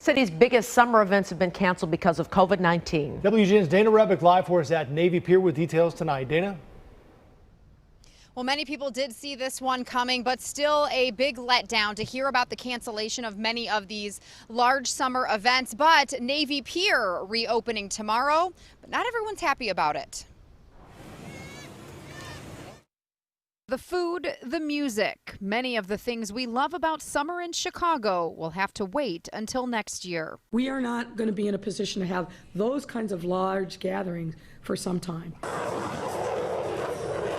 City's biggest summer events have been canceled because of COVID-19. WGN's Dana Rebick live for us at Navy Pier with details tonight. Dana? Well, many people did see this one coming, but still a big letdown to hear about the cancellation of many of these large summer events. But Navy Pier reopening tomorrow, but not everyone's happy about it. The food, the music, many of the things we love about summer in Chicago will have to wait until next year. We are not going to be in a position to have those kinds of large gatherings for some time.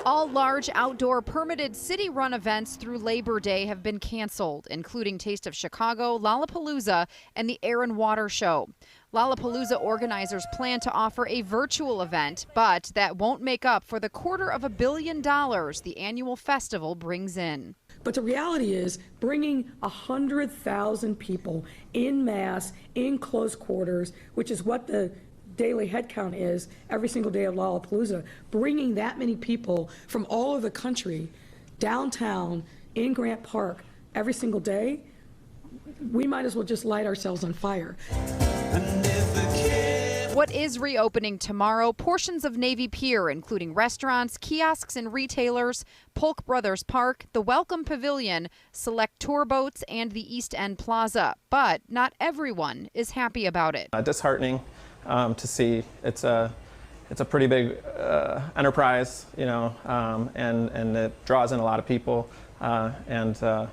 All large outdoor permitted city-run events through Labor Day have been canceled, including Taste of Chicago, Lollapalooza, and the Air and Water Show. Lollapalooza organizers plan to offer a virtual event, but that won't make up for the $250 million the annual festival brings in. But the reality is bringing 100,000 people in mass, in close quarters, which is what the daily head count is every single day of Lollapalooza, bringing that many people from all over the country downtown in Grant Park every single day, we might as well just light ourselves on fire. What is reopening tomorrow? Portions of Navy Pier, including restaurants, kiosks, and retailers, Polk Brothers Park, the Welcome Pavilion, select tour boats, and the East End Plaza. But not everyone is happy about it. Disheartening to see. It's a pretty big enterprise, you know, and it draws in a lot of people, yeah,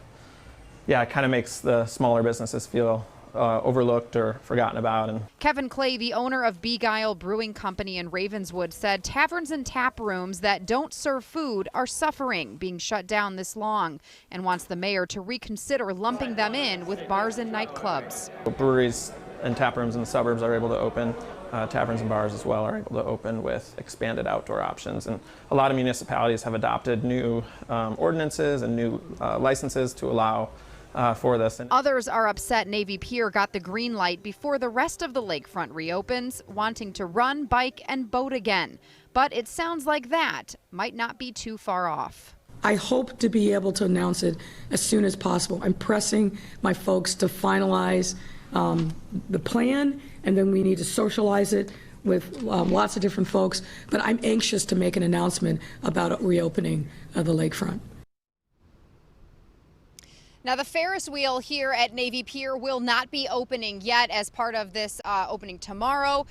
it kind of makes the smaller businesses feel overlooked or forgotten about. And Kevin Clay, the owner of Beguile Brewing Company in Ravenswood, said taverns and tap rooms that don't serve food are suffering being shut down this long, and wants the mayor to reconsider lumping them in with bars and nightclubs. Breweries and tap rooms in the suburbs are able to open. Taverns and bars as well are able to open with expanded outdoor options. And a lot of municipalities have adopted new ordinances and new licenses to allow for this. Others are upset Navy Pier got the green light before the rest of the lakefront reopens, wanting to run, bike, and boat again. But it sounds like that might not be too far off. I hope to be able to announce it as soon as possible. I'm pressing my folks to finalize the plan, and then we need to socialize it with lots of different folks. But I'm anxious to make an announcement about reopening the lakefront. Now, the Ferris wheel here at Navy Pier will not be opening yet as part of this opening tomorrow.